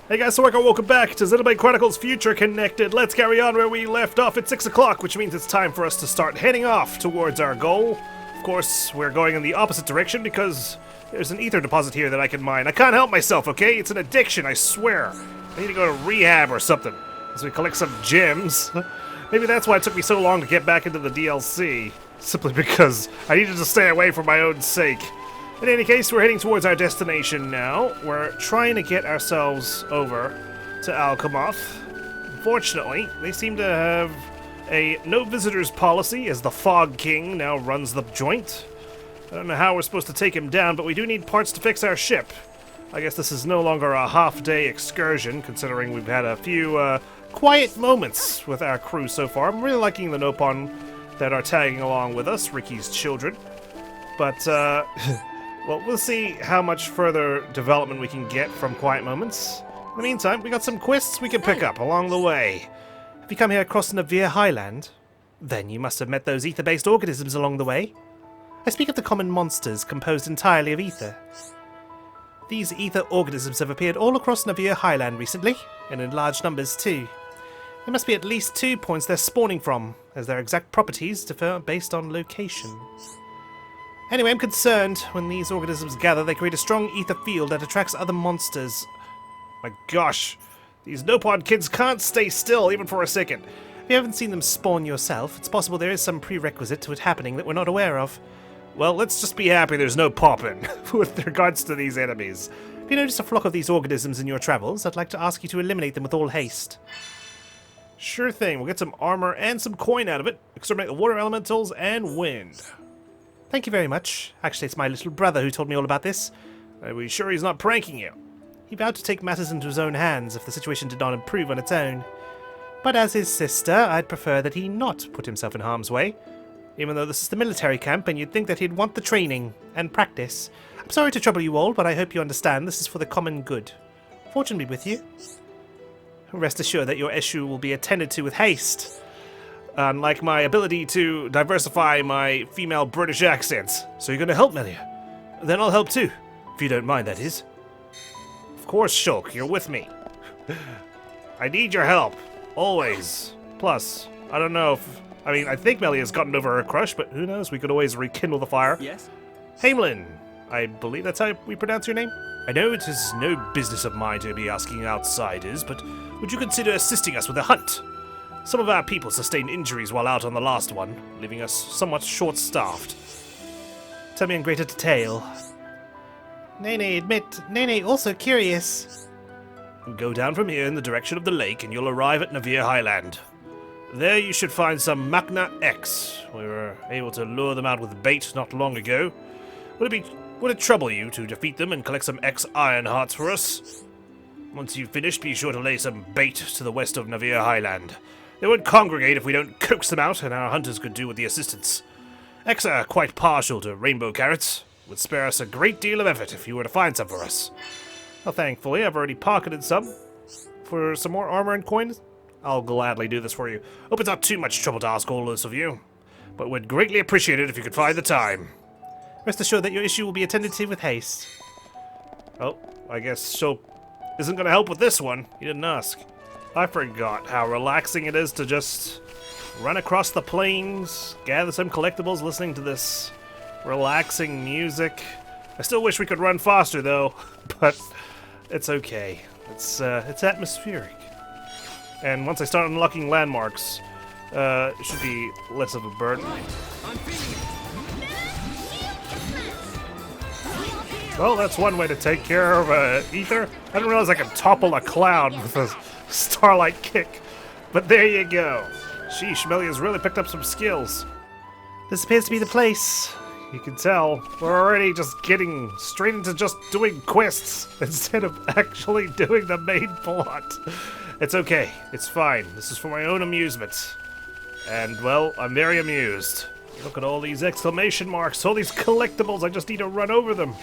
Hey guys, so welcome back to Xenoblade Chronicles Future Connected. Let's carry on where we left off at 6 o'clock, which means it's time for us to start heading off towards our goal. Of course, we're going in the opposite direction because there's an ether deposit here that I can mine. I can't help myself, okay? It's an addiction, I swear. I need to go to rehab or something as we collect some gems. Maybe that's why it took me so long to get back into the DLC. Simply because I needed to stay away for my own sake. In any case, we're heading towards our destination now. We're trying to get ourselves over to Alchemoth. Unfortunately, they seem to have a no visitors policy as the Fog King now runs the joint. I don't know how we're supposed to take him down, but we do need parts to fix our ship. I guess this is no longer a half-day excursion, considering we've had a few quiet moments with our crew so far. I'm really liking the Nopon that are tagging along with us, Ricky's children. But, well, we'll see how much further development we can get from quiet moments. In the meantime, we got some quests we can pick up along the way. Have you come here across the Navir Highland? Then you must have met those ether-based organisms along the way. I speak of the common monsters composed entirely of ether. These ether organisms have appeared all across Navir Highland recently, and in large numbers too. There must be at least 2 points they're spawning from, as their exact properties differ based on location. Anyway, I'm concerned. When these organisms gather, they create a strong ether field that attracts other monsters. My gosh, these Nopon kids can't stay still even for a second. If you haven't seen them spawn yourself, it's possible there is some prerequisite to it happening that we're not aware of. Well, let's just be happy there's no popping with regards to these enemies. If you notice a flock of these organisms in your travels, I'd like to ask you to eliminate them with all haste. Sure thing, we'll get some armor and some coin out of it. Exterminate the water elementals and wind. Thank you very much. Actually, it's my little brother who told me all about this. Are we sure he's not pranking you? He vowed to take matters into his own hands if the situation did not improve on its own. But as his sister, I'd prefer that he not put himself in harm's way. Even though this is the military camp and you'd think that he'd want the training and practice. I'm sorry to trouble you all, but I hope you understand this is for the common good. Fortune be with you. Rest assured that your issue will be attended to with haste. Unlike my ability to diversify my female British accents. So you're going to help, Melia? Then I'll help too. If you don't mind, that is. Of course, Shulk, you're with me. I need your help. Always. Plus, I don't know if... I think Melia's gotten over her crush, but who knows? We could always rekindle the fire. Yes? Hamelin. I believe that's how we pronounce your name? I know it is no business of mine to be asking outsiders, but would you consider assisting us with a hunt? Some of our people sustained injuries while out on the last one, leaving us somewhat short-staffed. Tell me in greater detail. Nene, also curious. Go down from here in the direction of the lake and you'll arrive at Navir Highland. There you should find some Machna X. We were able to lure them out with bait not long ago. Would it trouble you to defeat them and collect some X Iron Hearts for us? Once you've finished, be sure to lay some bait to the west of Navir Highland. They won't congregate if we don't coax them out, and our hunters could do with the assistance. X are quite partial to rainbow carrots. It would spare us a great deal of effort if you were to find some for us. Well, thankfully, I've already pocketed some. For some more armor and coins, I'll gladly do this for you. Hope it's not too much trouble to ask all this of you, but would greatly appreciate it if you could find the time. Rest assured that your issue will be attended to with haste. Oh, I guess Shulk isn't going to help with this one. He didn't ask. I forgot how relaxing it is to just run across the plains, gather some collectibles, listening to this relaxing music. I still wish we could run faster, though, but it's okay. It's atmospheric. And once I start unlocking landmarks, it should be less of a burden. Well, that's one way to take care of ether. I didn't realize I could topple a cloud with a starlight kick. But there you go. Sheesh, Melia's really picked up some skills. This appears to be the place. You can tell. We're already just getting straight into just doing quests instead of actually doing the main plot. It's okay. It's fine. This is for my own amusement. And, well, I'm very amused. Look at all these exclamation marks, all these collectibles. I just need to run over them.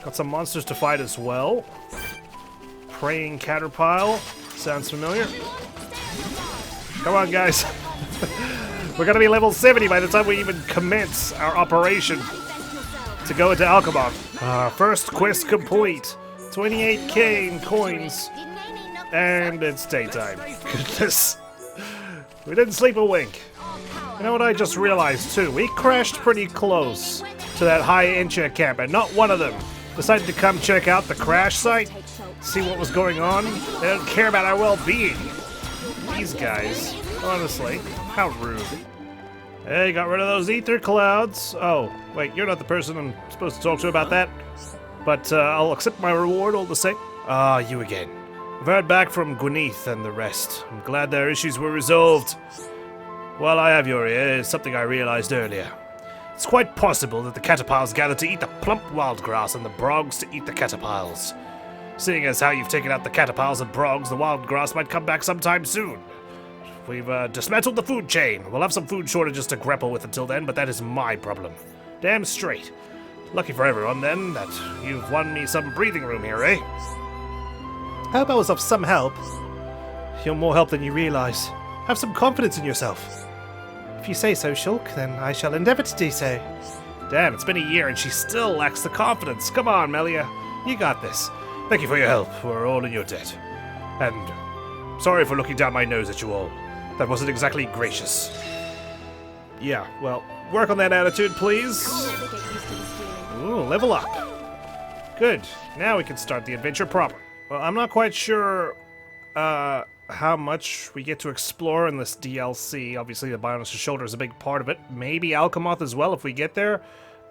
Got some monsters to fight as well. Praying Caterpile. Sounds familiar. Come on, guys. We're gonna be level 70 by the time we even commence our operation to go into Alchemoth. First quest complete. 28k in coins. And it's daytime. Goodness. We didn't sleep a wink. You know what I just realized too? We crashed pretty close to that high enchant camp, and not one of them decided to come check out the crash site, see what was going on. They don't care about our well-being. These guys, honestly, how rude. Hey, got rid of those ether clouds. Oh, wait, you're not the person I'm supposed to talk to about that. But I'll accept my reward all the same. Ah, you again. I've heard back from Gwyneth and the rest. I'm glad their issues were resolved. While I have your ear, something I realized earlier. It's quite possible that the caterpillars gathered to eat the plump wild grass and the brogs to eat the caterpillars. Seeing as how you've taken out the caterpillars and brogs, the wild grass might come back sometime soon. We've dismantled the food chain. We'll have some food shortages to grapple with until then, but that is my problem. Damn straight. Lucky for everyone, then, that you've won me some breathing room here, eh? I hope I was of some help. You're more help than you realize. Have some confidence in yourself. If you say so, Shulk, then I shall endeavor to do so. Damn, it's been a year and she still lacks the confidence. Come on, Melia. You got this. Thank you for your help. We're all in your debt. And sorry for looking down my nose at you all. That wasn't exactly gracious. Yeah, well, work on that attitude, please. Ooh, level up. Good. Now we can start the adventure proper. Well, I'm not quite sure how much we get to explore in this DLC. Obviously, the Bionis' shoulder is a big part of it. Maybe Alchemoth as well if we get there.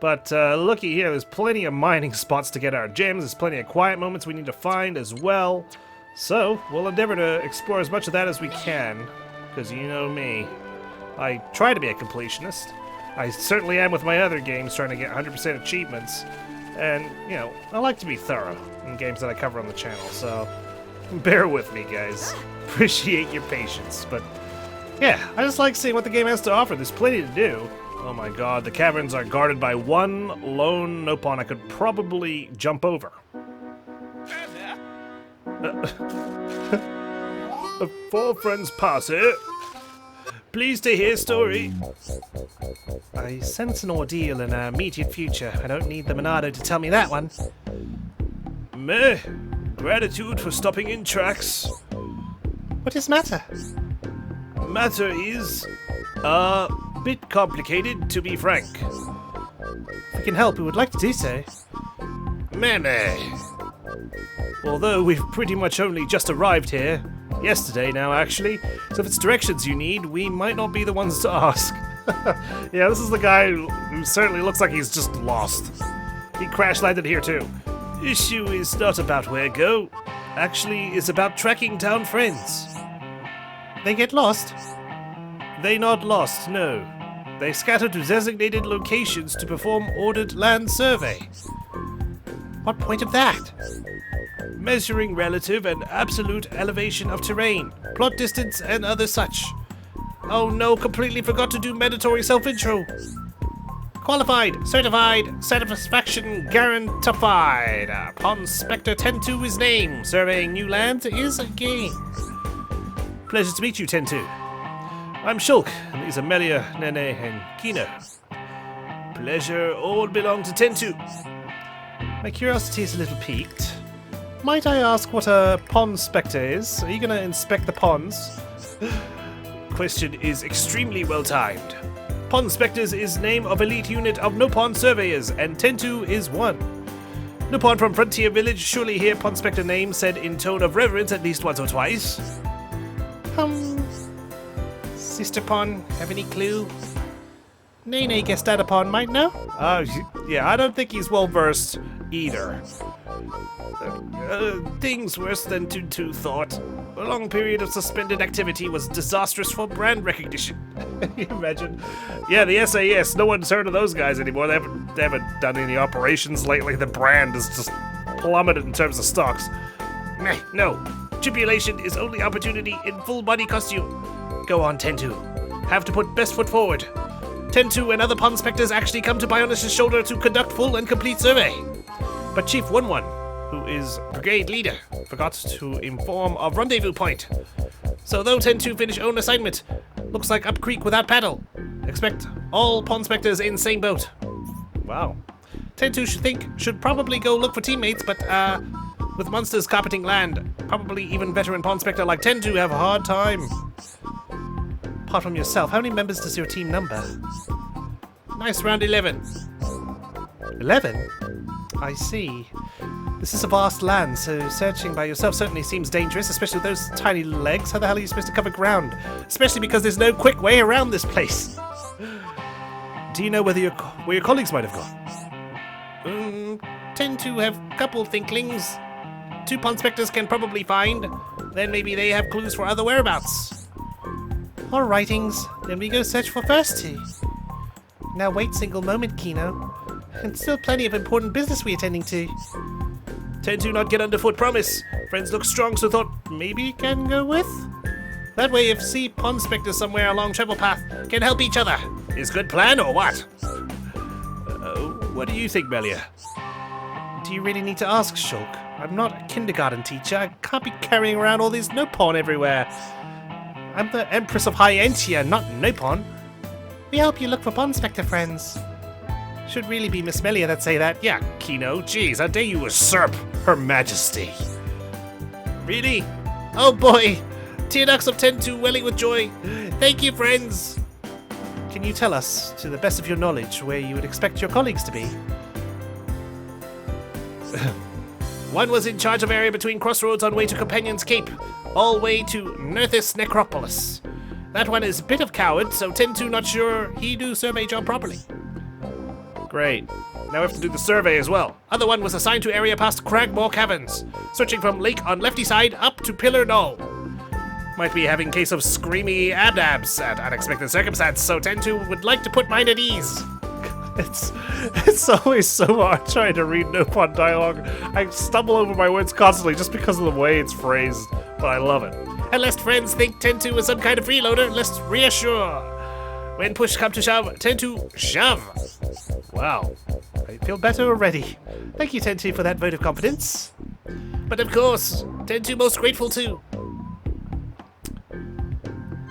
But looky here, there's plenty of mining spots to get our gems. There's plenty of quiet moments we need to find as well. So, we'll endeavor to explore as much of that as we can. Because you know me. I try to be a completionist. I certainly am with my other games, trying to get 100% achievements. And, you know, I like to be thorough in games that I cover on the channel, so bear with me, guys. Appreciate your patience. But, yeah, I just like seeing what the game has to offer. There's plenty to do. Oh my god, the caverns are guarded by one lone Nopon I could probably jump over. Four friends pass it. Pleased to hear story. I sense an ordeal in our immediate future. I don't need the Monado to tell me that one. Meh. Gratitude for stopping in tracks. What is matter? Matter is a bit complicated, to be frank. If we can help, we would like to do so. Meh. Although we've pretty much only just arrived here. Yesterday now, actually. So if it's directions you need, we might not be the ones to ask. Yeah, this is the guy who certainly looks like he's just lost. He crash landed here too. Issue is not about where go. Actually, it's about tracking down friends. They get lost? They not lost, no. They scatter to designated locations to perform ordered land survey. What point of that? Measuring relative and absolute elevation of terrain, plot distance, and other such. Oh no, completely forgot to do mandatory self-intro. Qualified, certified, satisfaction guaranteed. Upon Spectre 10-2 is name. Surveying new lands is a game. Pleasure to meet you, 10-2. I'm Shulk, and these are Melia, Nene, and Kino. Pleasure all belong to 10-2. My curiosity is a little piqued. Might I ask what a pond spectre is? Are you going to inspect the ponds? Question is extremely well timed. Pond Spectres is name of elite unit of Nopon surveyors, and 10-2 is one. Nopon from Frontier Village surely hear Pond Spectre name said in tone of reverence at least once or twice. Sister Pon, have any clue? Nene guessed that upon might know? Yeah, I don't think he's well versed either. Things worse than 2-2 thought. A long period of suspended activity was disastrous for brand recognition. You imagine? Yeah, the SAS, no one's heard of those guys anymore. They haven't done any operations lately. The brand has just plummeted in terms of stocks. Meh, no. Tribulation is only opportunity in full body costume. Go on, 10-2. Have to put best foot forward. 10-2 and other pond specters actually come to Bionis' shoulder to conduct full and complete survey. But Chief 1-1, who is brigade leader, forgot to inform of rendezvous point. So though 10-2 finish own assignment, looks like up creek without paddle. Expect all pond specters in same boat. Wow. 10-2 should probably go look for teammates, but With monsters carpeting land, probably even veteran Pawn Spectre like tend to have a hard time. Apart from yourself, how many members does your team number? Nice, round 11. 11? I see. This is a vast land, so searching by yourself certainly seems dangerous, especially with those tiny legs. How the hell are you supposed to cover ground? Especially because there's no quick way around this place. Do you know where your colleagues might have gone? Tend to have a couple thinklings. 2 Pawn Spectres can probably find. Then maybe they have clues for other whereabouts. All rightings. Then we go search for first 2. Now wait single moment, Kino. And still plenty of important business we're attending to. Tend to not get underfoot, promise. Friends look strong, so thought maybe can go with? That way if see Pawn Spectre somewhere along travel path, can help each other. Is good plan or what? What do you think, Melia? Do you really need to ask, Shulk? I'm not a kindergarten teacher. I can't be carrying around all these no-pawn everywhere. I'm the Empress of High-Entia, not no-pawn. We help you look for Pawn Spectre friends. Should really be Miss Melia that say that. Yeah, Kino. Jeez, how dare you usurp Her Majesty. Really? Oh boy. Tear ducts of 10-2 welling with joy. Thank you, friends. Can you tell us, to the best of your knowledge, where you would expect your colleagues to be? One was in charge of area between crossroads on way to Companion's Cape, all way to Nerthus Necropolis. That one is a bit of coward, so 10-2 not sure he do survey job properly. Great. Now we have to do the survey as well. Other one was assigned to area past Cragmore Caverns, searching from lake on lefty side up to Pillar Knoll. Might be having case of screamy abdabs at unexpected circumstance, so 10-2 would like to put mind at ease. It's always so hard trying to read no-pawn dialogue. I stumble over my words constantly just because of the way it's phrased, but I love it. And lest friends think 10-2 is some kind of freeloader, let's reassure. When push come to shove, 10-2 shove. Wow, I feel better already. Thank you, 10-2, for that vote of confidence. But of course, 10-2 most grateful too.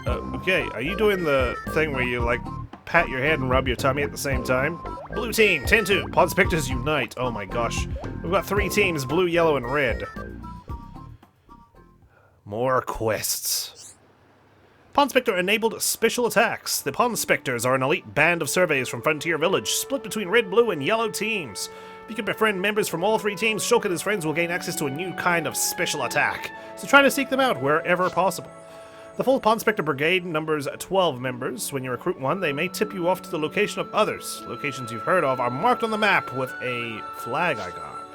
Okay, are you doing the thing where you, like, pat your head and rub your tummy at the same time? Blue team, 10-2, Pawn Spectres unite. Oh my gosh. We've got 3 teams, blue, yellow, and red. More quests. Pawn Spectre enabled special attacks. The Pawn Spectres are an elite band of surveys from Frontier Village, split between red, blue, and yellow teams. If you can befriend members from all 3 teams, Shulk and his friends will gain access to a new kind of special attack. So try to seek them out wherever possible. The full Pawn Spectre Brigade numbers 12 members. When you recruit one, they may tip you off to the location of others. Locations you've heard of are marked on the map with a flag icon.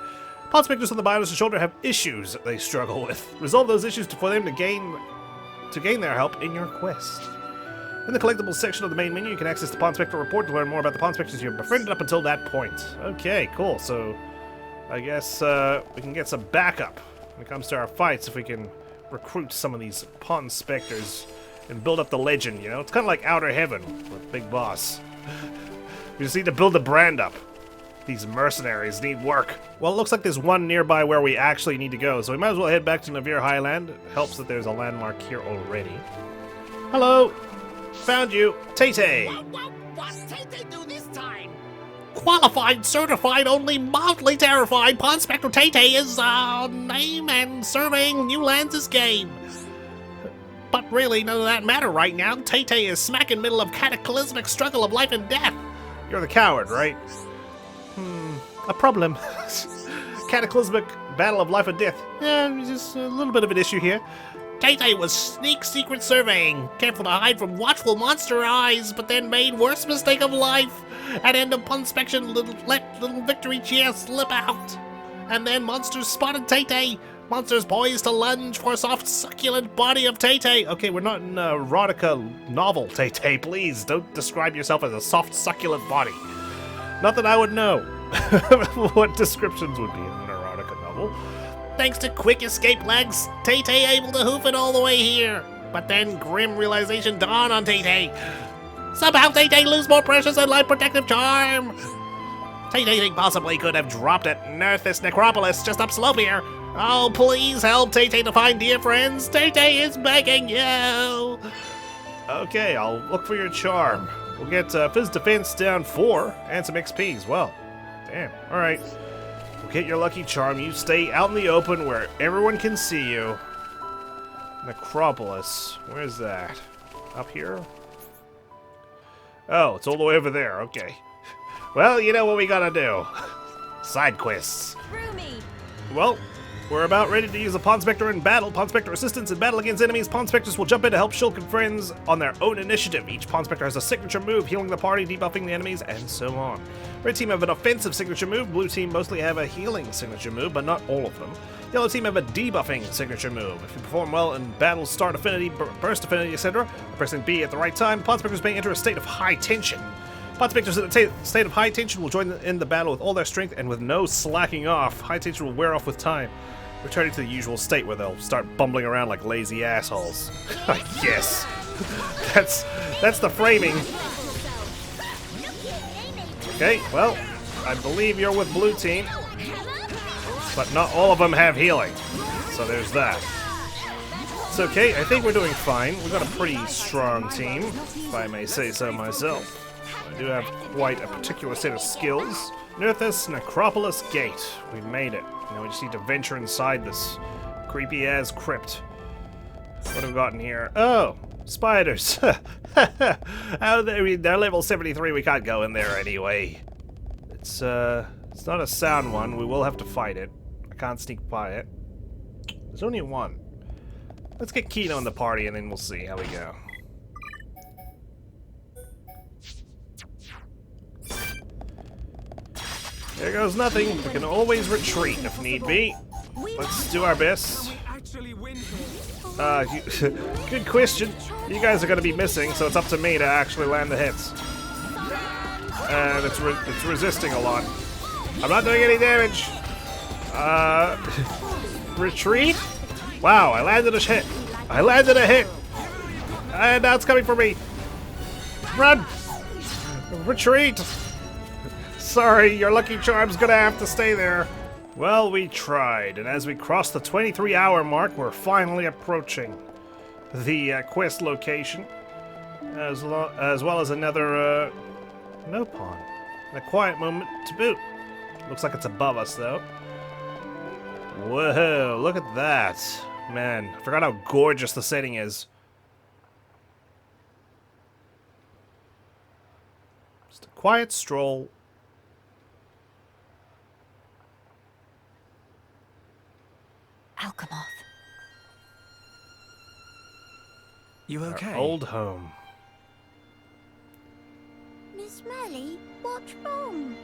Pawn Spectres on the Bionis and Shoulder have issues they struggle with. Resolve those issues for them to gain their help in your quest. In the collectibles section of the main menu, you can access the Pawn Spectre report to learn more about the Pawn Spectres you've befriended up until that point. Okay, cool. So, I guess we can get some backup when it comes to our fights if we can recruit some of these Pawn Spectres and build up the legend, you know? It's kind of like Outer Heaven with Big Boss. We just need to build the brand up. These mercenaries need work. Well, it looks like there's one nearby where we actually need to go, so we might as well head back to Navir Highland. It helps that there's a landmark here already. Hello! Found you! Tay-Tay! What's Tay-Tay do this time? Qualified, certified, only mildly terrified, Pawn Spectre Tay-Tay is, name and surveying new lands this game. But really, none of that matter right now. Tay-Tay is smack in the middle of cataclysmic struggle of life and death. You're the coward, right? A problem. Cataclysmic battle of life and death. Yeah, just a little bit of an issue here. Tay-Tay was sneak secret surveying, careful to hide from watchful monster eyes, but then made worst mistake of life. At end of inspection, let little victory cheer slip out. And then monsters spotted Tay-Tay. Monsters poised to lunge for soft, succulent body of Tay-Tay. Okay, we're not in a erotica novel, Tay-Tay. Please, don't describe yourself as a soft, succulent body. Not that I would know what descriptions would be in an erotica novel. Thanks to quick escape legs, Tay-Tay able to hoof it all the way here. But then grim realization dawned on Tay-Tay. Somehow Tay-Tay lose more precious than life protective charm. Tay-Tay think possibly could have dropped at Nerthus Necropolis just upslope here. Oh, please help Tay-Tay to find dear friends. Tay-Tay is begging you. Okay, I'll look for your charm. We'll get Fizz Defense down 4 and some XP as well. Damn, alright. We'll get your lucky charm. You stay out in the open where everyone can see you. Necropolis. Where's that? Up here? Oh, it's all the way over there. Okay. Well, you know what we gotta do. Side quests. Well, we're about ready to use a Pawn Spectre in battle. Pawn Spectre assistance in battle against enemies. Pawn Spectres will jump in to help Shulk and friends on their own initiative. Each Pawn Spectre has a signature move, healing the party, debuffing the enemies, and so on. Red team have an offensive signature move. Blue team mostly have a healing signature move, but not all of them. Yellow team have a debuffing signature move. If you perform well in battle, start affinity, burst affinity, etc., pressing B at the right time, Pawn Spectres may enter a state of high tension. Pawn Spectres in a state of high tension will join in the battle with all their strength and with no slacking off. High tension will wear off with time, returning to the usual state where they'll start bumbling around like lazy assholes. I guess. That's the framing. Okay, well, I believe you're with blue team, but not all of them have healing. So there's that. It's okay, I think we're doing fine. We've got a pretty strong team, if I may say so myself. I do have quite a particular set of skills. Nirthus Necropolis Gate. We made it. Now we just need to venture inside this creepy-ass crypt. What have we got in here? Oh, spiders. Oh, they're level 73. We can't go in there anyway. It's not a sound one. We will have to fight it. I can't sneak by it. There's only one. Let's get Kino in the party and then we'll see how we go. There goes nothing. We can always retreat if need be. Let's do our best. Good question. You guys are going to be missing, so it's up to me to actually land the hits. And it's resisting a lot. I'm not doing any damage. Retreat? Wow, I landed a hit. I landed a hit. And now it's coming for me. Run! Retreat! Sorry, your lucky charm's gonna have to stay there. Well, we tried, and as we cross the 23-hour mark, we're finally approaching the quest location, as well as another no pawn, and a quiet moment to boot. Looks like it's above us, though. Whoa, look at that. Man, I forgot how gorgeous the setting is. Just a quiet stroll. Alchemoth. You okay? Our old home. Miss Melly, what's wrong?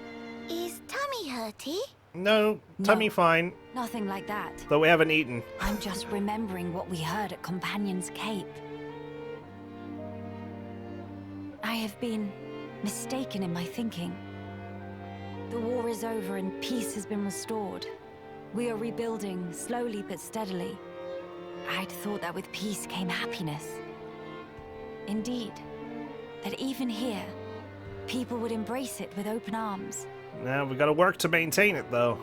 Is tummy hurty? No, tummy fine. Nothing like that. Though we haven't eaten. I'm just remembering what we heard at Companion's Cape. I have been mistaken in my thinking. The war is over and peace has been restored. We are rebuilding, slowly but steadily. I'd thought that with peace came happiness. Indeed, that even here, people would embrace it with open arms. Now we gotta work to maintain it, though.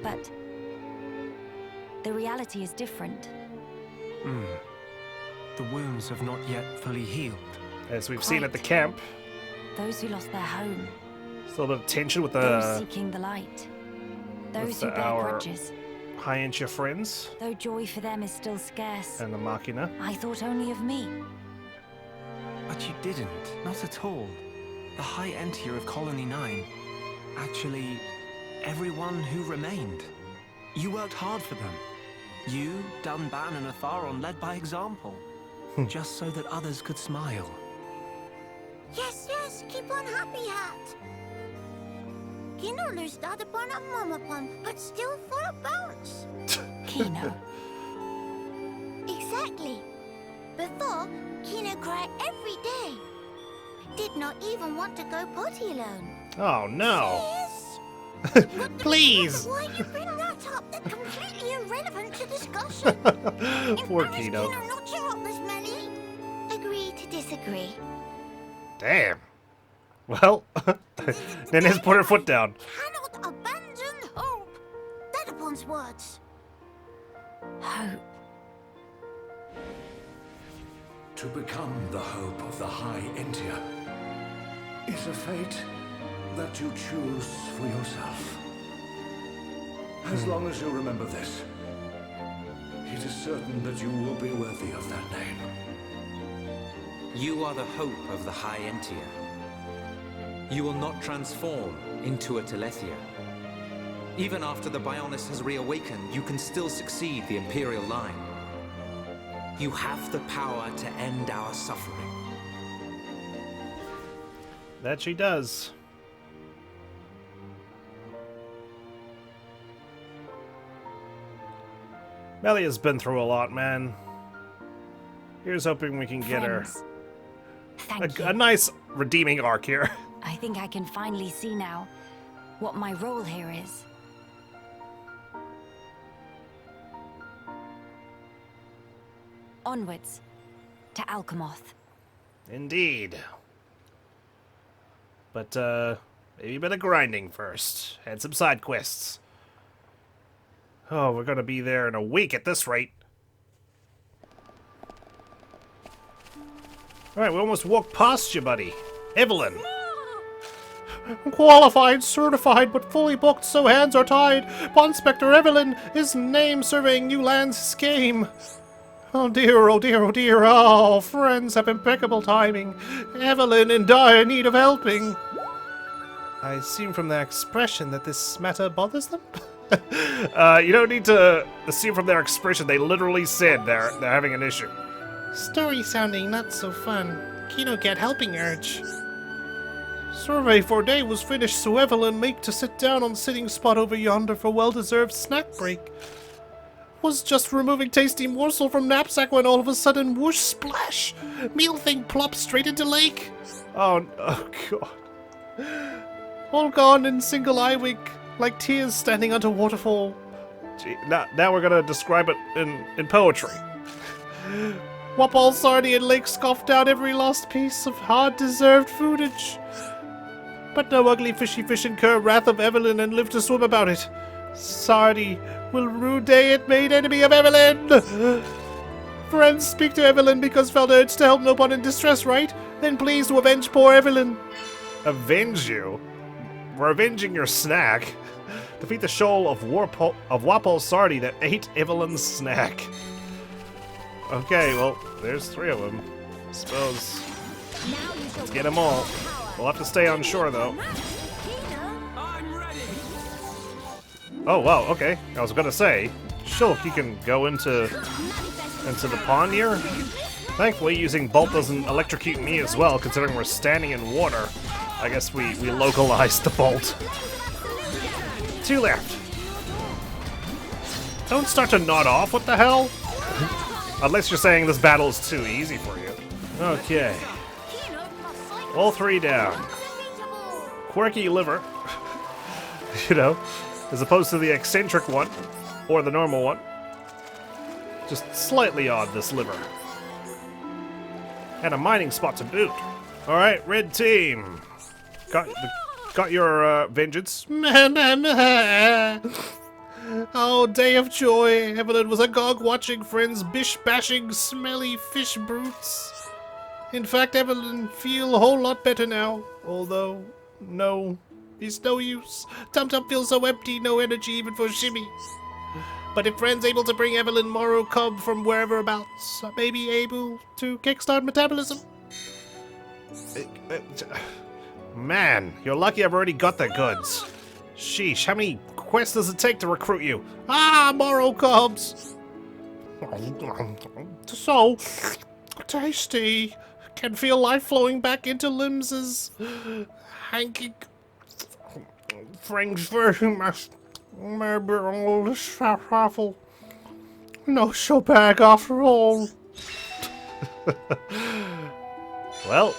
But the reality is different. The wounds have not yet fully healed. As we've seen at the camp. Those who lost their home. Still a bit of tension with Those the seeking the light. Those who bear our grudges. High-Incher friends. Though joy for them is still scarce. And the Machina. I thought only of me. But you didn't. Not at all. The High Entier of Colony 9. Actually, everyone who remained. You worked hard for them. You, Dunban, and Atharon led by example. Just so that others could smile. Yes, keep on happy hat. Kino lustad upon a mamapon, but still full of bounce. Kino. Exactly. Before, Kino cried every day. Did not even want to go potty alone. Oh no! Yes. Please! Why you bring that up? That's completely irrelevant to discussion. Poor Embarrass Kino. Kino not your up this Melly. Agree to disagree. Damn. Well, then let's put her foot down. Cannot abandon hope. That upon's words. Hope. To become the hope of the High Entier is a fate that you choose for yourself. As long as you remember this, it is certain that you will be worthy of that name. You are the hope of the High Entier. You will not transform into a Telethia. Even after the Bionis has reawakened, you can still succeed the Imperial line. You have the power to end our suffering. That she does. Melia's been through a lot, man. Here's hoping we can get Friends, her thank you. a nice redeeming arc here. I think I can finally see now what my role here is. Onwards to Alchemoth. Indeed. But, maybe a bit of grinding first. And some side quests. Oh, we're gonna be there in a week at this rate. Alright, we almost walked past you, buddy. Evelyn. Qualified, certified, but fully booked, so hands are tied. Inspector Evelyn is name surveying new lands scheme. Oh dear, oh dear, oh dear. Oh, friends have impeccable timing. Evelyn in dire need of helping. I assume from their expression that this matter bothers them? You don't need to assume from their expression. They literally said they're having an issue. Story sounding not so fun. Kino get helping urge. Survey for day was finished, so Evelyn make to sit down on sitting spot over yonder for well-deserved snack break. Was just removing tasty morsel from knapsack when all of a sudden whoosh splash, meal thing plops straight into lake. Oh god. All gone in single eye wink, like tears standing under waterfall. Gee, now we're gonna describe it in poetry. Wapol Sardi and Lake scoffed out every lost piece of hard-deserved foodage. But no ugly fishy fish incur wrath of Evelyn and live to swim about it. Sardi will rue day it made enemy of Evelyn! Friends, speak to Evelyn because felt urged to help no one in distress, right? Then please to avenge poor Evelyn. Avenge you? We're avenging your snack. Defeat the shoal of Wapol Sardi that ate Evelyn's snack. Okay, well, there's 3 of them. I suppose. Let's get them all. We'll have to stay on shore, though. Oh, wow, okay. I was gonna say, Shulk, you can go into the pond here. Thankfully, using Bolt doesn't electrocute me as well, considering we're standing in water. I guess we localized the Bolt. 2 left. Don't start to nod off, what the hell? Unless you're saying this battle is too easy for you. Okay. All 3 down. Quirky liver. You know, as opposed to the eccentric one, or the normal one. Just slightly odd, this liver. And a mining spot to boot. Alright, red team. Got your vengeance. Oh, day of joy. Evelyn was agog watching friends bish-bashing smelly fish brutes. In fact, Evelyn feel a whole lot better now. Although, no, it's no use. Tum-Tum feels so empty, no energy even for shimmy. But if friends able to bring Evelyn Morrow Cub from wherever abouts, maybe able to kickstart metabolism. Man, you're lucky I've already got the goods. Sheesh, how many quests does it take to recruit you? Ah, Morrow Cubs! So tasty. Can feel life flowing back into limbs as hanky French version must maybe all this raffle. No show bag after all. Well,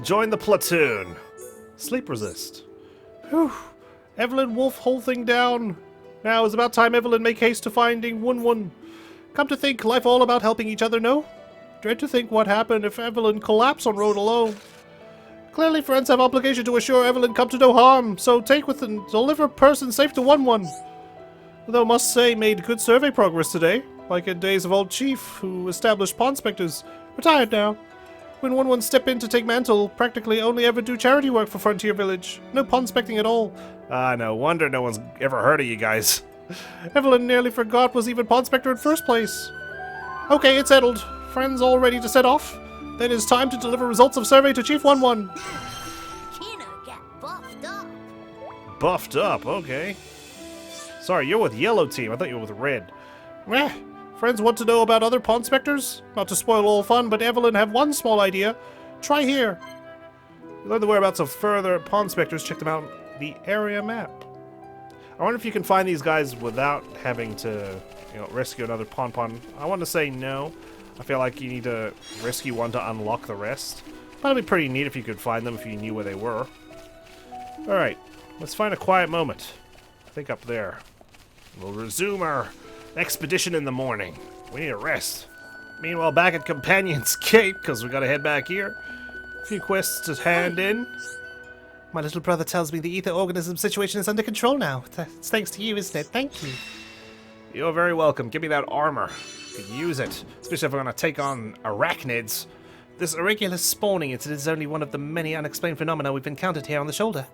join the platoon. Sleep resist. Whew. Evelyn wolf whole thing down. Now it's about time Evelyn make haste to finding Wun. Come to think, life all about helping each other, no? Dread to think what happened if Evelyn collapsed on road alone. Clearly friends have obligation to assure Evelyn come to no harm, so take with and deliver person safe to Wun. Though must say made good survey progress today, like in days of old chief who established pond specters. Retired now. When Wun step in to take mantle, practically only ever do charity work for Frontier Village. No pond specting at all. Ah, no wonder no one's ever heard of you guys. Evelyn nearly forgot was even Pod Spectre in first place. Okay, it's settled. Friends all ready to set off? Then it's time to deliver results of survey to Chief 1-1. Kino get buffed up. Buffed up, okay. Sorry, you're with yellow team. I thought you were with red. Friends want to know about other Pond Spectres? Not to spoil all fun, but Evelyn have one small idea. Try here. You learn the whereabouts of further Pond Spectres. Check them out on the area map. I wonder if you can find these guys without having to, rescue another Pon. I want to say no. I feel like you need to rescue one to unlock the rest. But it'd be pretty neat if you could find them if you knew where they were. Alright, let's find a quiet moment. I think up there. We'll resume our expedition in the morning. We need a rest. Meanwhile, back at Companion's Cape, because we gotta head back here. A few quests to hand in. My little brother tells me the ether organism situation is under control now. It's thanks to you, isn't it? Thank you. You're very welcome. Give me that armor. I could use it, especially if we're gonna take on arachnids. This irregular spawning incident is only one of the many unexplained phenomena we've encountered here on the shoulder.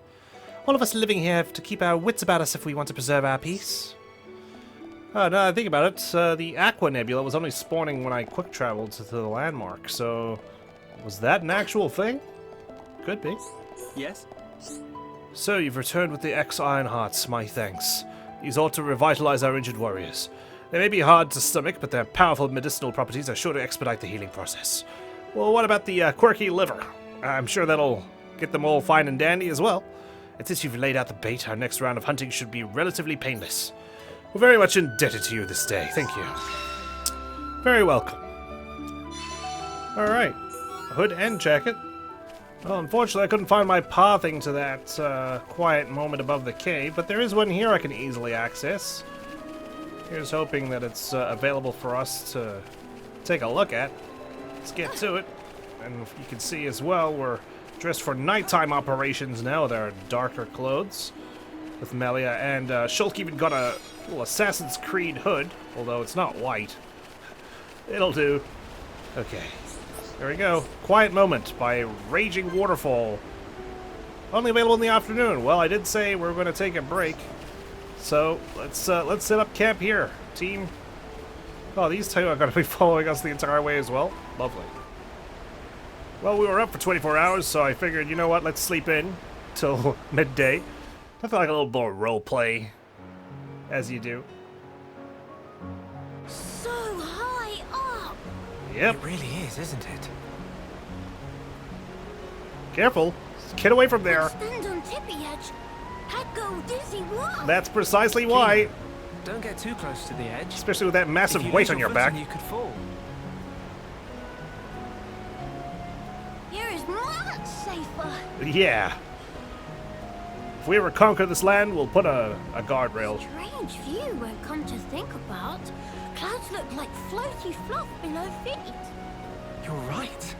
All of us living here have to keep our wits about us if we want to preserve our peace. Oh, no, think about it. The Aqua Nebula was only spawning when I quick traveled to the landmark, so was that an actual thing? Could be. Yes? So you've returned with the ex-Ironhearts, my thanks. These ought to revitalize our injured warriors. They may be hard to stomach, but their powerful medicinal properties are sure to expedite the healing process. Well, what about the quirky liver? I'm sure that'll get them all fine and dandy as well. And since you've laid out the bait, our next round of hunting should be relatively painless. We're very much indebted to you this day. Thank you. Very welcome. Alright. Hood and jacket. Well, unfortunately, I couldn't find my pathing to that quiet moment above the cave, but there is one here I can easily access. Here's hoping that it's available for us to take a look at. Let's get to it. And you can see as well, we're dressed for nighttime operations now with our darker clothes. With Melia and Shulk even got a little Assassin's Creed hood, although it's not white. It'll do. Okay. There we go. Quiet Moment by Raging Waterfall. Only available in the afternoon. Well, I did say we're going to take a break. So, let's set up camp here, team. Oh, these two are going to be following us the entire way as well. Lovely. Well, we were up for 24 hours, so I figured, you know what, let's sleep in till midday. I feel like a little more role play, as you do. So high up. Yep. It really is, isn't it? Careful. Get away from there. Stand on tippy edge. I'd go dizzy. What? That's precisely why. Don't get too close to the edge. Especially with that massive weight on your back. You could fall. Here is much safer. Yeah. If we ever conquer this land, we'll put a guardrail. Strange view when come to think about. Clouds look like floaty fluff below feet. You're right.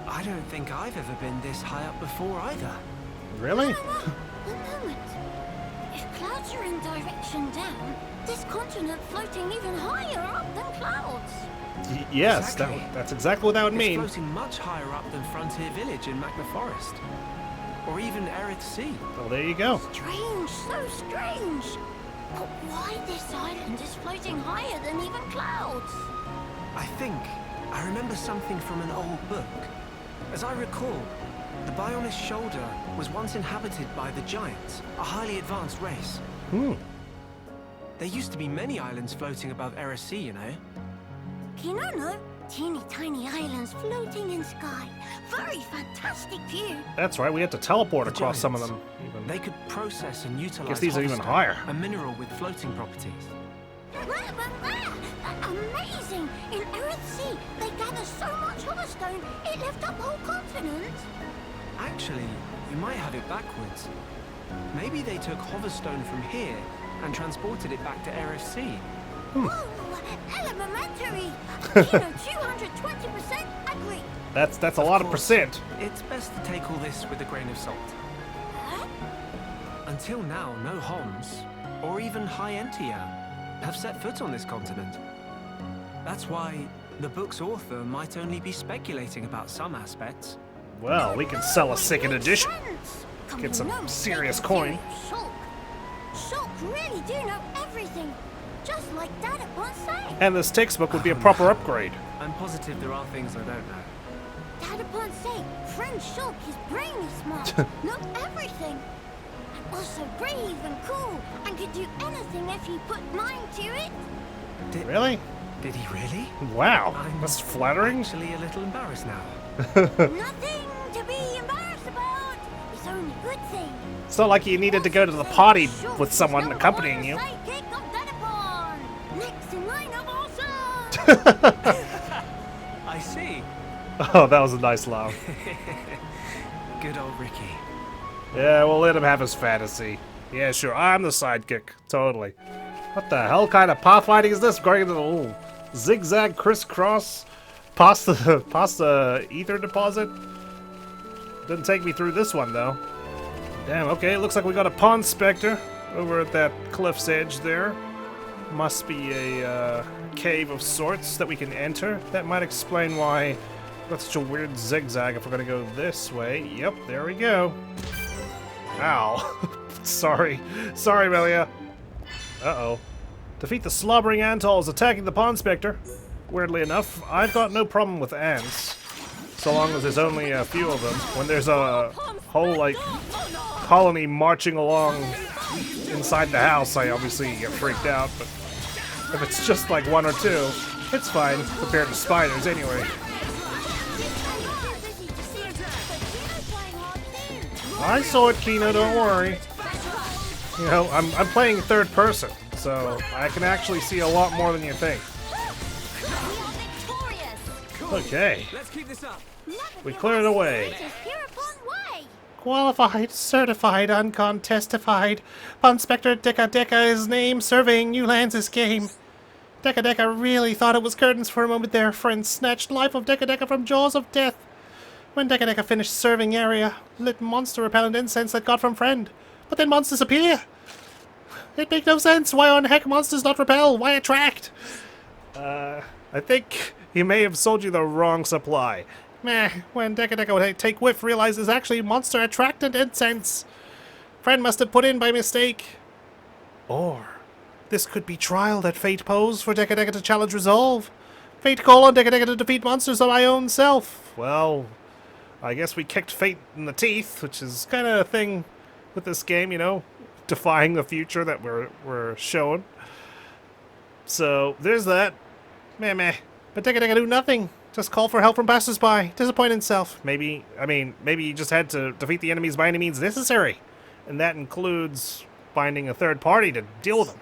I don't think I've ever been this high up before either. Really? A moment. If clouds are in direction down, this continent floating even higher up than clouds. Yes, Exactly. that's exactly what that would mean. It's floating much higher up than Frontier Village in Magna Forest. Or even Erith Sea. Well, there you go. Strange, so strange. But why this island is floating higher than even clouds? I remember something from an old book. As I recall, the Bionis Shoulder was once inhabited by the Giants, a highly advanced race. There used to be many islands floating above Erith Sea, you know. No. Teeny tiny islands floating in sky. Very fantastic view. That's right, we had to teleport across some of them. Giants. They could process and utilize Guess these are even hoverstone, higher. a mineral with floating properties. Amazing! In Erith Sea, they gather so much hoverstone, it left up whole continents. Actually, you might have it backwards. Maybe they took hoverstone from here and transported it back to Erith Sea. Whoa, elementary! 220% agree. That's a lot of percent. It's best to take all this with a grain of salt. Huh? Until now, no Homs, or even High Entia, have set foot on this continent. That's why the book's author might only be speculating about some aspects. Well, we can sell a second Makes edition. sense. Get some No, serious take coin. Shulk. Shulk really do know everything, just like Dad upon say. And this textbook would be a proper upgrade. I'm positive there are things I don't know. Dad upon say, friend Shulk is brainy smart, know everything. And also brave and cool, and could do anything if he put mind to it. Really? Did he really? Wow, I'm that's flattering. actually a little embarrassed now. Nothing to be embarrassed about. It's only good thing. It's not like you needed to go to the party with someone accompanying you. Sidekick of Dad upon. Next in line of awesome. I see. Oh, that was a nice laugh. Good old Ricky. Yeah, we'll let him have his fantasy. Yeah, sure, I'm the sidekick. Totally. What the hell kind of pathfinding is this? Going into the little zigzag crisscross past the ether deposit? Didn't take me through this one, though. Damn, okay, looks like we got a Pawn Spectre over at that cliff's edge there. Must be a cave of sorts that we can enter. That might explain why that's such a weird zigzag if we're gonna go this way. Yep, there we go. Ow. Sorry, Melia. Uh-oh. Defeat the slobbering Antals attacking the Pawn Spectre. Weirdly enough, I've got no problem with ants, so long as there's only a few of them. When there's a whole, like, colony marching along inside the house, I obviously get freaked out, but if it's just like one or two, it's fine compared to spiders anyway. I saw it, Kino, don't worry. You know, I'm playing third person, so I can actually see a lot more than you think. Okay. Let's keep this up. We cleared away. Qualified, certified, uncontestified. Pawn Spectre Deca Deca is name, surveying new lands this game. Deca Deca really thought it was curtains for a moment there. Friends snatched life of Deca Deca from jaws of death. When Deca Deca finished serving area, lit monster repellent incense that got from friend. But then monsters appear. It makes no sense. Why on heck monsters not repel? Why attract? I think he may have sold you the wrong supply. Meh, when Deca Deca would take whiff, realizes actually monster attractant incense. Friend must have put in by mistake. Or this could be trial that fate posed for Deca Deca to challenge resolve. Fate call on Deca Deca to defeat monsters of my own self. Well, I guess we kicked fate in the teeth, which is kind of a thing with this game, you know, defying the future that we're shown. So there's that. Meh. But Deca Deca do nothing. Just call for help from passersby. Disappoint himself. Maybe you just had to defeat the enemies by any means necessary. And that includes finding a third party to deal with them.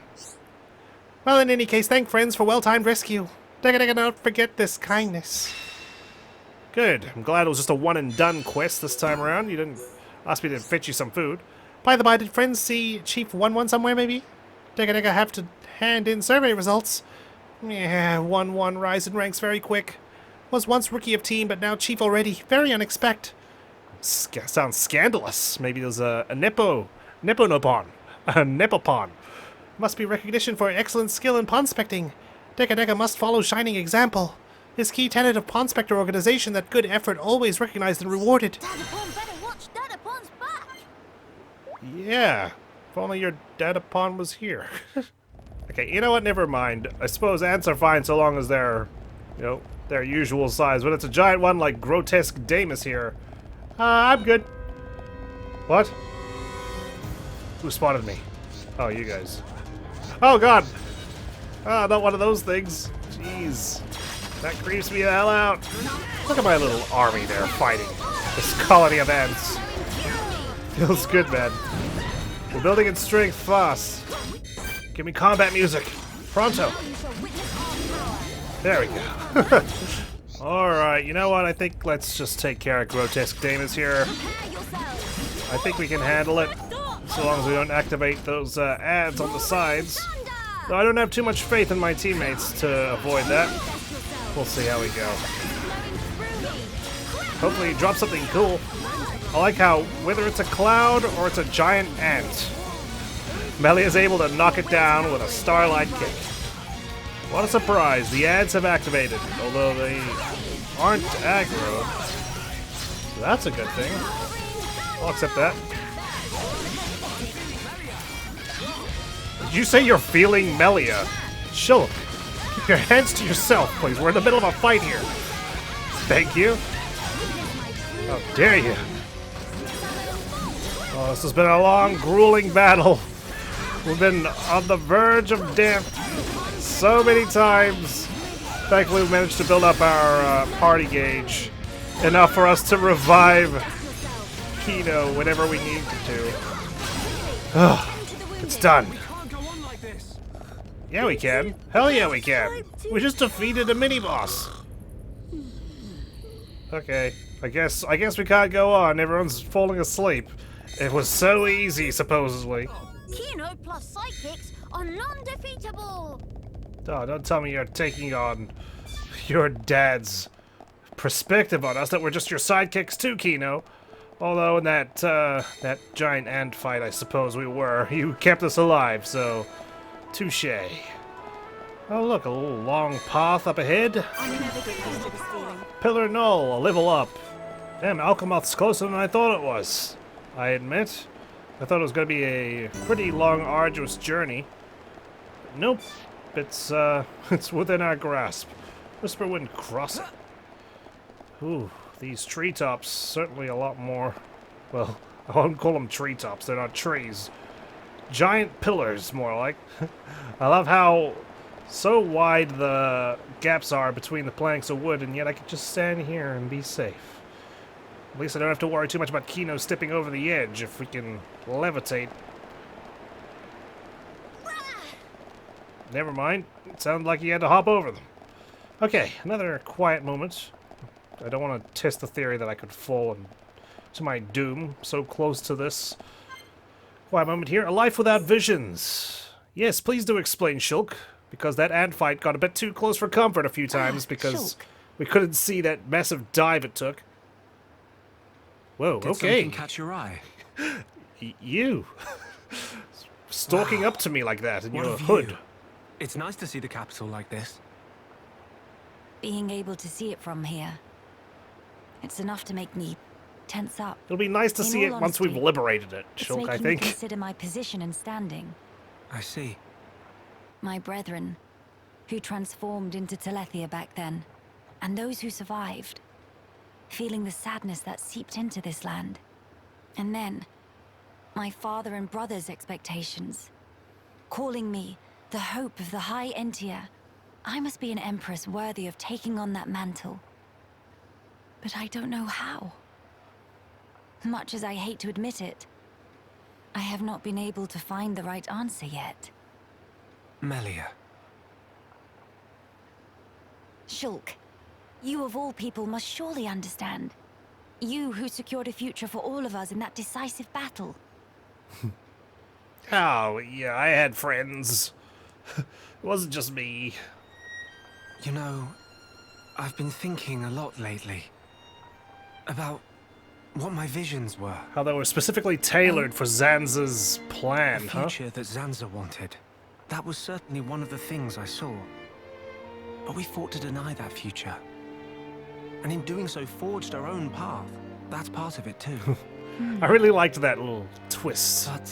Well, in any case, thank friends for well-timed rescue. Deca Deca not forget this kindness. Good. I'm glad it was just a one-and-done quest this time around. You didn't ask me to fetch you some food. By the by, did friends see Chief 1-1 somewhere, maybe? Deca Deca have to hand in survey results. Yeah, 1-1 rise in ranks very quick. Was once rookie of team, but now chief already. Very unexpected. Sounds scandalous. Maybe there's a Nepopon. A Nepopon. Must be recognition for excellent skill in pawn specting. Deca Deca must follow shining example. His key tenet of Pawn Spectre organization that good effort always recognized and rewarded. Dadapon better watch Dadapon's back. Yeah. If only your Dadapon was here. Okay, you know what? Never mind. I suppose ants are fine so long as they're, you know, their usual size. But it's a giant one like Grotesque Damus here. I'm good. What? Who spotted me? Oh, you guys. Oh, God. Ah, not one of those things. Jeez. That creeps me the hell out. Look at my little army there fighting this colony of ants. Feels good, man. We're building in strength fast. Give me combat music. Pronto. There we go. Alright, you know what? I think let's just take care of Grotesque Damus here. I think we can handle it. So long as we don't activate those ads on the sides. Though I don't have too much faith in my teammates to avoid that. We'll see how we go. Hopefully drop something cool. I like how, whether it's a cloud or it's a giant ant, Melia is able to knock it down with a starlight kick. What a surprise, the ads have activated, although they aren't aggro. So that's a good thing. I'll accept that. Did you say you're feeling Melia? Shulk, keep your hands to yourself, please. We're in the middle of a fight here. Thank you. How dare you? Oh, this has been a long, grueling battle. We've been on the verge of death so many times. Thankfully, we managed to build up our party gauge. Enough for us to revive Kino whenever we need to. Ugh, it's done. Yeah, we can. Hell yeah, we can. We just defeated a mini-boss. Okay, I guess we can't go on. Everyone's falling asleep. It was so easy, supposedly. Kino plus psychics are non-defeatable. Oh, don't tell me you're taking on your dad's perspective on us, that we're just your sidekicks too, Kino. Although in that giant ant fight, I suppose we were. You kept us alive, so touche. Oh look, a little long path up ahead. Pillar Knoll, a level up. Damn, Alchemoth's closer than I thought it was. I admit. I thought it was going to be a pretty long, arduous journey. But nope. It's within our grasp. Whisper wouldn't cross it. Ooh, these treetops, certainly a lot more. Well, I won't call them treetops, they're not trees. Giant pillars, more like. I love how so wide the gaps are between the planks of wood, and yet I can just stand here and be safe. At least I don't have to worry too much about Kino stepping over the edge if we can levitate. Never mind. It sounded like he had to hop over them. Okay, another quiet moment. I don't want to test the theory that I could fall to my doom so close to this. Quiet moment here. A life without visions. Yes, please do explain, Shulk, because that ant fight got a bit too close for comfort a few times because Shulk. we couldn't see that massive dive it took. Whoa, Did okay. something catch your eye? You. Stalking up to me like that in What your a hood. view. It's nice to see the capital like this. Being able to see it from here, it's enough to make me tense up. It'll be nice to In see it all once we've honesty, liberated it, It's Shulk, making I me think. consider my position and standing. I see. My brethren, who transformed into Telethia back then, and those who survived, feeling the sadness that seeped into this land. And then, my father and brother's expectations, calling me the hope of the High Entia. I must be an empress worthy of taking on that mantle. But I don't know how. Much as I hate to admit it, I have not been able to find the right answer yet. Melia. Shulk, you of all people must surely understand. You who secured a future for all of us in that decisive battle. Oh, yeah, I had friends. It wasn't just me. You know, I've been thinking a lot lately about what my visions were. How they were specifically tailored for Zanza's plan, The huh? future that Zanza wanted. That was certainly one of the things I saw. But we fought to deny that future. And in doing so, forged our own path. That's part of it too. I really liked that little twist. But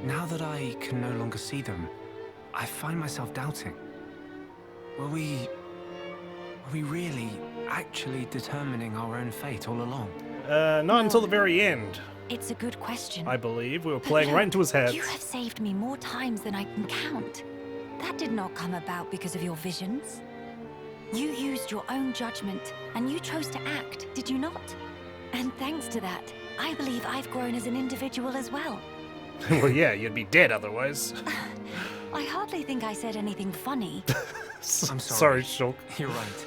now that I can no longer see them, I find myself doubting. Were we really actually determining our own fate all along? Not until the very end, It's a good question. I believe. We were playing right into his head. You have saved me more times than I can count. That did not come about because of your visions. You used your own judgment, and you chose to act, did you not? And thanks to that, I believe I've grown as an individual as well. Well, yeah, you'd be dead otherwise. I hardly think I said anything funny. I'm Sorry, sorry. Shulk. You're right.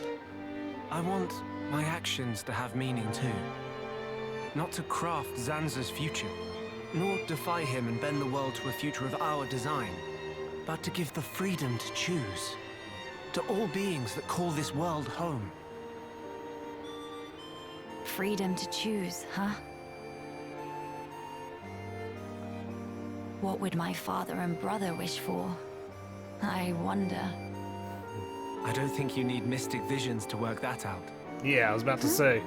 I want my actions to have meaning too. Not to craft Zanza's future, nor defy him and bend the world to a future of our design, but to give the freedom to choose. To all beings that call this world home. Freedom to choose, huh? What would my father and brother wish for? I wonder. I don't think you need mystic visions to work that out. Yeah, I was about to say.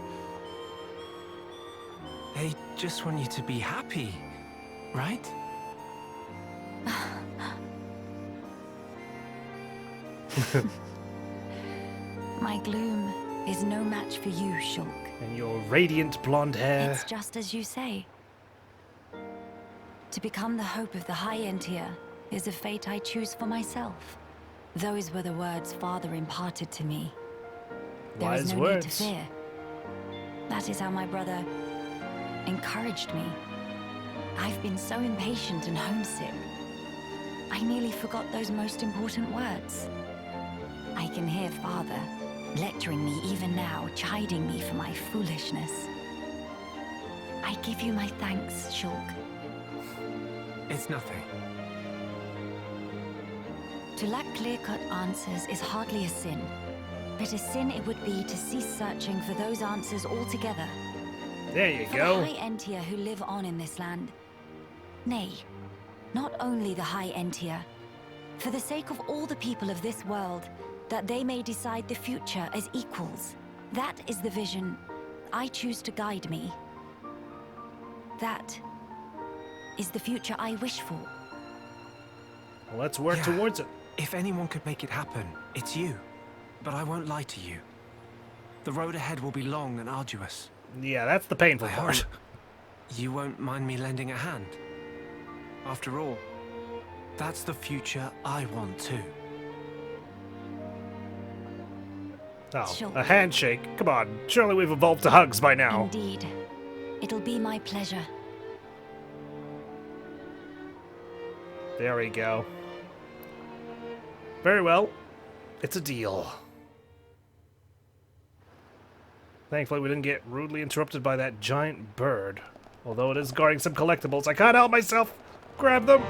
They just want you to be happy, right? My gloom is no match for you, Shulk. And your radiant blonde hair. It's just as you say. To become the hope of the High Entier is a fate I choose for myself. Those were the words Father imparted to me. There is Wise no words. need to fear. That is how my brother encouraged me. I've been so impatient and homesick. I nearly forgot those most important words. I can hear Father lecturing me even now, chiding me for my foolishness. I give you my thanks, Shulk. It's nothing. To lack clear-cut answers is hardly a sin, but a sin it would be to cease searching for those answers altogether. There you For go. the High Entier who live on in this land. Nay, not only the High Entier. For the sake of all the people of this world, that they may decide the future as equals. That is the vision I choose to guide me. That is the future I wish for. Well, let's work Yeah. towards it. If anyone could make it happen, it's you. But I won't lie to you. The road ahead will be long and arduous. Yeah, that's the painful I part. hope you won't mind me lending a hand. After all, that's the future I want too. Oh, Sure. a handshake. Come on. Surely we've evolved to hugs by now. Indeed. It'll be my pleasure. There we go. Very well. It's a deal. Thankfully, we didn't get rudely interrupted by that giant bird. Although it is guarding some collectibles. I can't help myself. Grab them.